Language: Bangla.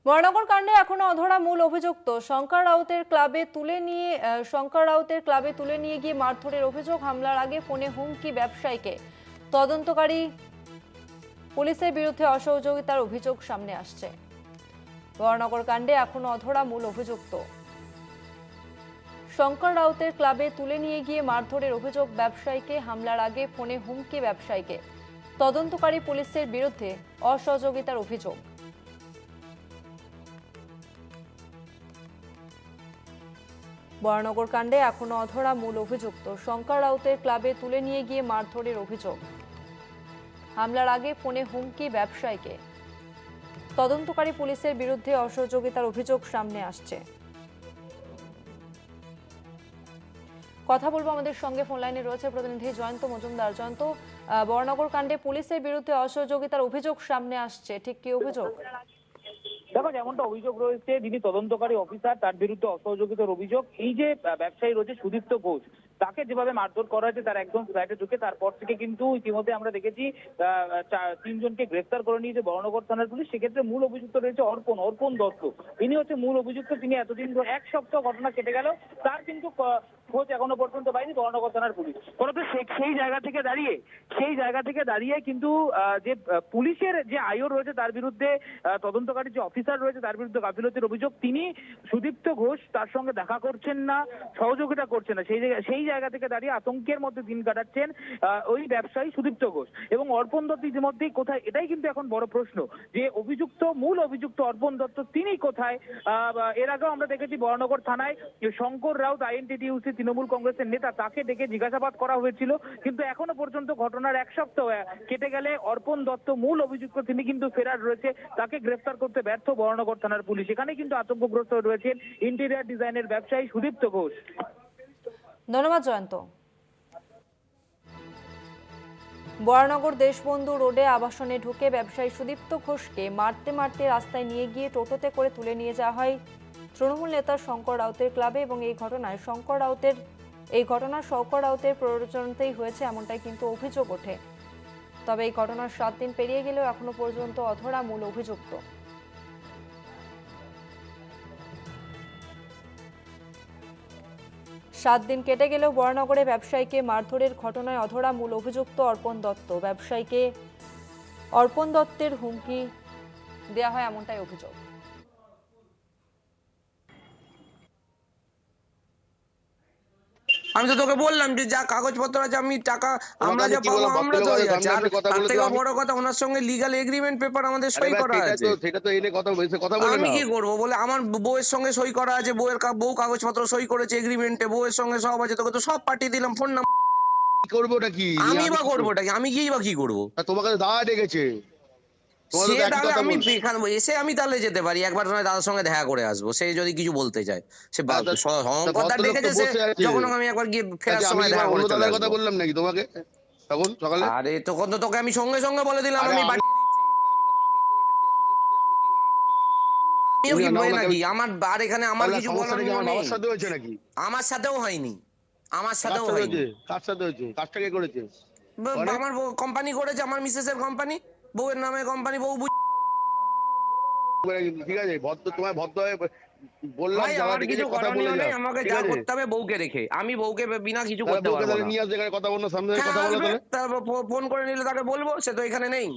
বরানগর কাণ্ডে এখনো অধরা মূল অভিযুক্ত শঙ্কর রাউতের ক্লাবে তুলে নিয়ে গিয়ে মারধরের অভিযোগ। হামলার আগে ফোনে হুমকি ব্যবসায়ীকে। তদন্তকারী পুলিশের বিরুদ্ধে অসহযোগিতার অভিযোগ সামনে আসছে। বরানগর কাণ্ডে এখনো অধরা মূল অভিযুক্ত শঙ্কর রাউতের ক্লাবে তুলে নিয়ে গিয়ে মারধরের অভিযোগ ব্যবসায়ীকে। হামলার আগে ফোনে হুমকি ব্যবসায়ীকে। তদন্তকারী পুলিশের বিরুদ্ধে অসহযোগিতার অভিযোগ। বরানগর কাণ্ডে এখনো অধরা মূল অভিযুক্ত শঙ্কর রাউতের ক্লাবে তুলে নিয়ে গিয়ে মারধরের অভিযোগ। হামলার আগে ফোনে হুমকি ব্যবসায়ীকে। তদন্তকারী পুলিশের বিরুদ্ধে অসহযোগিতার অভিযোগ সামনে আসছে। কথা বলবো, আমাদের সঙ্গে ফোন লাইনে রয়েছে প্রতিনিধি জয়ন্ত মজুমদার। জয়ন্ত, বরানগর কাণ্ডে পুলিশের বিরুদ্ধে অসহযোগিতার অভিযোগ সামনে আসছে, ঠিক কি অভিযোগ? দেখো, যেমনটা অভিযোগ রয়েছে, যিনি তদন্তকারী অফিসার তার বিরুদ্ধে অসহযোগিতার অভিযোগ। এই যে ব্যবসায়ী রয়েছে সুদীপ্ত ঘোষ, তাকে যেভাবে মারধর করা হয়েছে তার একদম ফ্ল্যাটে ঢুকে, তারপর থেকে কিন্তু ইতিমধ্যে আমরা দেখেছি তিনজনকে গ্রেফতার করে নিয়েছে বরানগর থানার পুলিশ। সেক্ষেত্রে মূল অভিযুক্ত রয়েছে অর্পণ দত্ত। তিনি হচ্ছে মূল অভিযুক্ত। তিনি এতদিন ধরে এক সপ্তাহ ঘটনা কেটে গেল, তার কিন্তু খোঁজ এখনো পর্যন্ত পায়নি বরানগর থানার পুলিশ। ফলত সেই জায়গা থেকে দাঁড়িয়ে কিন্তু যে পুলিশের যে আইও রয়েছে তার বিরুদ্ধে, তদন্তকারী যে অফিসার রয়েছে তার বিরুদ্ধে গাফিলতির অভিযোগ। তিনি সুদীপ্ত ঘোষ তার সঙ্গে দেখা করছেন না, সহযোগিতা করছেন না। সেই জায়গা থেকে দাঁড়িয়ে আতঙ্কের মধ্যে দিন কাটাচ্ছেন ওই ব্যবসায়ী সুদীপ্ত ঘোষ এবং অর্পণ দত্ত ইতিমধ্যেই কোথায়, এটাই কিন্তু এখন বড় প্রশ্ন যে মূল অভিযুক্ত অর্পণ দত্ত তিনি কোথায়। এর আগেও আমরা দেখেছি বরানগর থানায় শঙ্কর রাউত আইএনটিটিইউসি তৃণমূল কংগ্রেসের নেতা, তাকে ডেকে জিজ্ঞাসাবাদ করা হয়েছিল, কিন্তু এখনো পর্যন্ত ঘটনার এক সপ্তাহ কেটে গেলে অর্পণ দত্ত মূল অভিযুক্ত তিনি কিন্তু ফেরার রয়েছে। তাকে গ্রেফতার করতে ব্যর্থ বরানগর থানার পুলিশ। এখানে কিন্তু আতঙ্কগ্রস্ত রয়েছেন ইন্টেরিয়ার ডিজাইনের ব্যবসায়ী সুদীপ্ত ঘোষ। ধন্যবাদ জয়ন্ত। বরানগর দেশবন্ধু রোডে আবাসনে ঢুকে ব্যবসায়ী সুদীপ্ত ঘোষকে মারতে মারতে রাস্তায় নিয়ে গিয়ে টোটোতে করে তুলে নিয়ে যাওয়া হয় তৃণমূল নেতা শঙ্কর রাউতের ক্লাবে। এবং এই ঘটনা শঙ্কর রাউতের প্ররোচনাতেই হয়েছে, এমনটাই কিন্তু অভিযোগ ওঠে। তবে এই ঘটনার 7 দিন পেরিয়ে গেলেও এখনো পর্যন্ত অধরা মূল অভিযুক্ত। 7 দিন কেটে গেলেও বরানগরে ব্যবসায়ীকে মারধরের ঘটনায় অধরা মূল অভিযুক্ত অর্পণ দত্ত। ব্যবসায়ীকে অর্পণ দত্তের হুমকি দেওয়া হয়, এমনটাই অভিযোগ। আমি তো তোকে বললাম যে যা কাগজপত্র আছে আমি টাকা আমরা যা পাবো আমরা তো হয়ে যাচ্ছে। আর তার থেকে বড় কথা, ওনার সঙ্গে লিগাল এগ্রিমেন্ট পেপার আমাদের সই করা আছে। সেটা তো এনে কথা বলে আমি কি করবো বলে, আমার বউয়ের সঙ্গে সই করা আছে, বউ কাগজপত্র সই করেছে এগ্রিমেন্টে, বউয়ের সঙ্গে সব আছে। তোকে তো সব পাঠিয়ে দিলাম, ফোন নাম্বার। কি করবোটা কি আমি বা করবোটা কি? আমি কি বা কি করবো? তোমাকে দাদা ডেকেছে, সে তাহলে আমি এখানে এসে আমি তাহলে যেতে পারি, একবার নয় দাদার সঙ্গে দেখা করে আসবো। সে যদি কিছু বলতে চায়, সে কথা ডেকেছে, সে যখন আমি একবার গিয়ে ফেরার সময় দেখা করে চলে আসবো। কথা বললাম নাকি তোমাকে তখন সকালে? আরে তখন তো তোকে আমি সঙ্গে সঙ্গে বলে দিলাম আমি বাড়ি। আমিও কি বলে নাকি আমার আর এখানে আমার কিছু বলার নেই। আমার সাথে হয়েছে নাকি? আমার সাথেও হয়নি, আমার সাথেও হয়নি। কার সাথে হয়েছে? কাজটা কে করেছে? আমার কোম্পানি করেছে, আমার মিসেসের কোম্পানি, বউয়ের নামে কোম্পানি। বউ ঠিক আছে, তোমায় ভদ্র হয়ে বললাম আমার কিছু করণীয় নেই, আমাকে যা করতে হবে বউকে রেখে। আমি বউকে বিনা কিছু করতে পারবো না। নিয়ে আসবে কথা বললো, সামনে কথা বলো। তারপর ফোন করে নিলে তাকে বলবো, সে তো এখানে নেই।